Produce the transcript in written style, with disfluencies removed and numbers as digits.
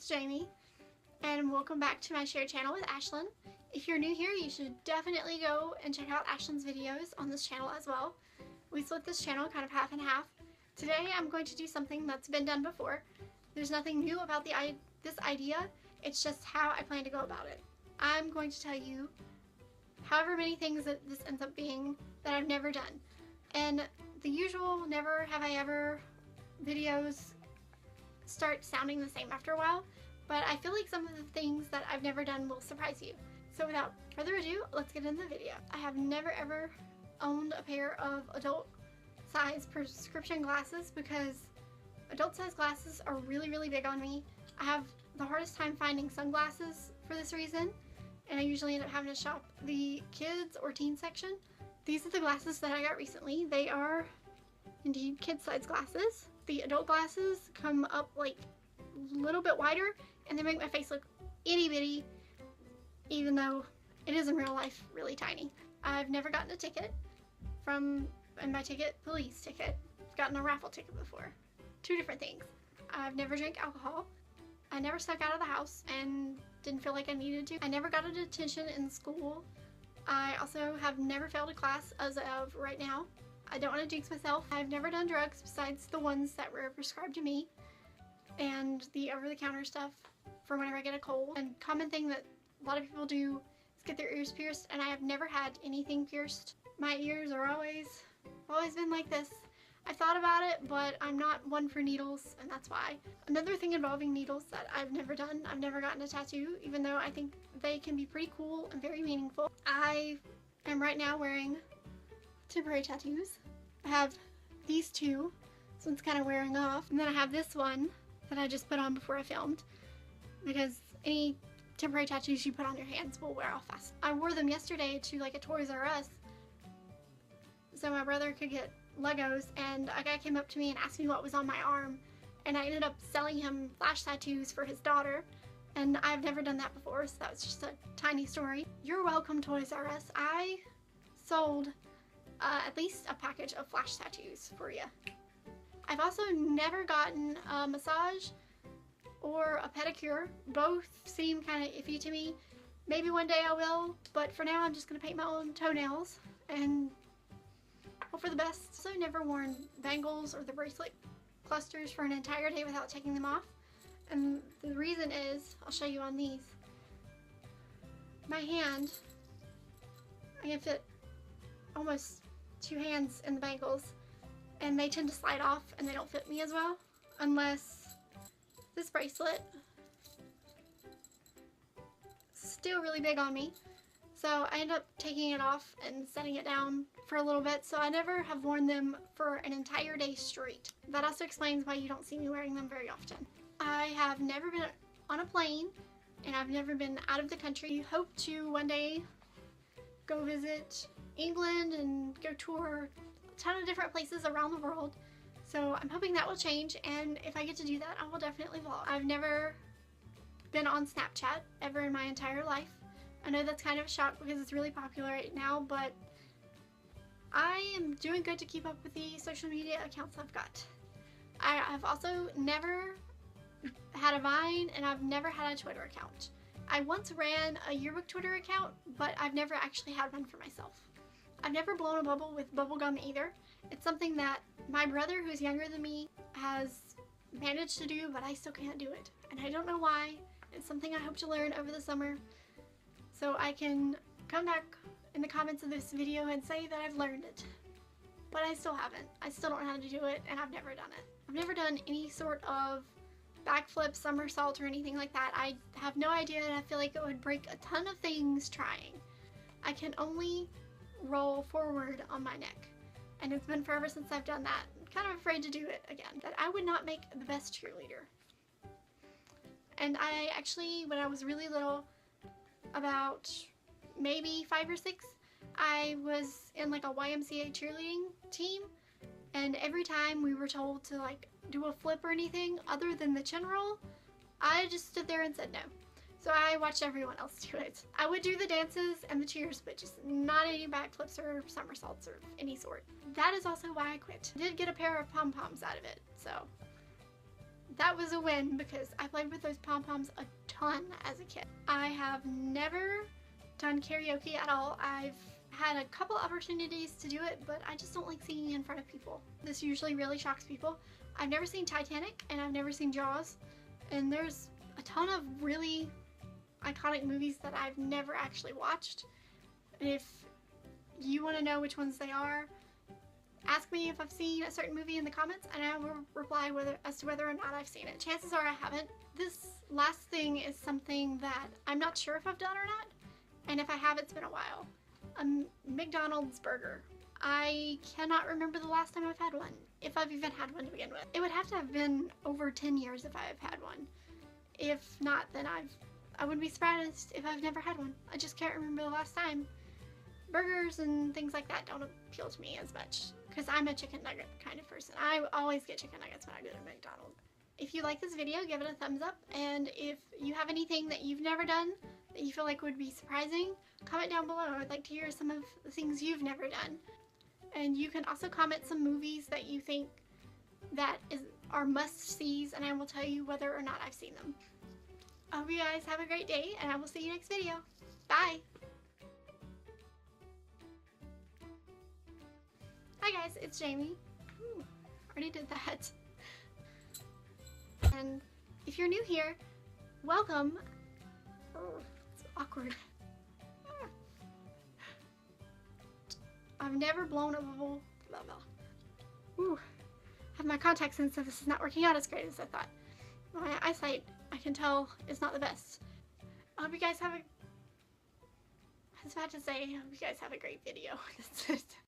it's Jamie, and welcome back to my shared channel with Ashlyn. If you're new here, you should definitely go and check out Ashlyn's videos on this channel as well. We split this channel kind of half and half. Today I'm going to do something that's been done before. There's nothing new about this idea, it's just how I plan to go about it. I'm going to tell you however many things that this ends up being that I've never done. And the usual never have I ever videos start sounding the same after a while, but I feel like some of the things that I've never done will surprise you. So without further ado, let's get into the video. I have never ever owned a pair of adult size prescription glasses because adult size glasses are really big on me. I have the hardest time finding sunglasses for this reason, and I usually end up having to shop the kids or teen section. These are the glasses that I got recently. They are indeed kid-size glasses. The adult glasses come up like a little bit wider and they make my face look itty bitty, even though it is in real life really tiny. I've never gotten a ticket from, and my ticket, police ticket. I've gotten a raffle ticket before. Two different things. I've never drank alcohol. I never snuck out of the house and didn't feel like I needed to. I never got a detention in school. I also have never failed a class as of right now. I don't want to jinx myself. I've never done drugs besides the ones that were prescribed to me and the over-the-counter stuff for whenever I get a cold. And common thing that a lot of people do is get their ears pierced, and I have never had anything pierced. My ears are always been like this. I've thought about it, but I'm not one for needles, and that's why. Another thing involving needles that I've never done, I've never gotten a tattoo, even though I think they can be pretty cool and very meaningful. I am right now wearing temporary tattoos. I have these two. This one's kind of wearing off. And then I have this one that I just put on before I filmed, because any temporary tattoos you put on your hands will wear off fast. I wore them yesterday to like a Toys R Us so my brother could get Legos, and a guy came up to me and asked me what was on my arm, and I ended up selling him flash tattoos for his daughter, and I've never done that before, so that was just a tiny story. You're welcome, Toys R Us. I sold at least a package of flash tattoos for you. I've also never gotten a massage or a pedicure. Both seem kind of iffy to me. Maybe one day I will, but for now I'm just going to paint my own toenails and hope for the best. So I've never worn bangles or the bracelet clusters for an entire day without taking them off. And the reason is, I'll show you on these. My hand, I can fit almost 2 hands in the bangles, and they tend to slide off and they don't fit me as well unless this bracelet is still really big on me. So I end up taking it off and setting it down for a little bit, so I never have worn them for an entire day straight. That also explains why you don't see me wearing them very often. I have never been on a plane, and I've never been out of the country. I hope to one day go visit England and go tour a ton of different places around the world. So I'm hoping that will change, and if I get to do that, I will definitely vlog. I've never been on Snapchat ever in my entire life. I know that's kind of a shock because it's really popular right now, but I am doing good to keep up with the social media accounts I've got. I've also never had a Vine, and I've never had a Twitter account. I once ran a yearbook Twitter account, but I've never actually had one for myself. I've never blown a bubble with bubblegum either. It's something that my brother, who's younger than me, has managed to do, but I still can't do it. And I don't know why. It's something I hope to learn over the summer, so I can come back in the comments of this video and say that I've learned it. But I still haven't. I still don't know how to do it, and I've never done it. I've never done any sort of backflip, somersault, or anything like that. I have no idea, and I feel like it would break a ton of things trying. I can only roll forward on my neck, and it's been forever since I've done that. I'm kind of afraid to do it again. That I would not make the best cheerleader. And I actually, when I was really little, about maybe 5 or 6, I was in like a YMCA cheerleading team, and every time we were told to like do a flip or anything other than the chin roll, I just stood there and said no. So I watched everyone else do it. I would do the dances and the cheers, but just not any backflips or somersaults or any sort. That is also why I quit. I did get a pair of pom-poms out of it, so that was a win because I played with those pom-poms a ton as a kid. I have never done karaoke at all. I've had a couple opportunities to do it, but I just don't like singing in front of people. This usually really shocks people. I've never seen Titanic and I've never seen Jaws, and there's a ton of really iconic movies that I've never actually watched. And if you want to know which ones they are, ask me if I've seen a certain movie in the comments and I will reply as to whether or not I've seen it. Chances are I haven't. This last thing is something that I'm not sure if I've done or not, and if I have, it's been a while. A McDonald's burger. I cannot remember the last time I've had one, if I've even had one to begin with. It would have to have been over 10 years if I have had one. If not, then I wouldn't be surprised if I've never had one. I just can't remember the last time. Burgers and things like that don't appeal to me as much because I'm a chicken nugget kind of person. I always get chicken nuggets when I go to McDonald's. If you like this video, give it a thumbs up, and if you have anything that you've never done that you feel like would be surprising, comment down below. I'd like to hear some of the things you've never done. And you can also comment some movies that you think that are must-sees, and I will tell you whether or not I've seen them. I hope you guys have a great day, and I will see you next video. Bye! Hi guys, it's Jamie. Ooh, already did that. And if you're new here, welcome. Oh, it's awkward. I've never blown a bubble. Blah, blah. Ooh, I have my contacts in, so this is not working out as great as I thought. My eyesight, I can tell, is not the best. I hope you guys have a... I was about to say, I hope you guys have a great video.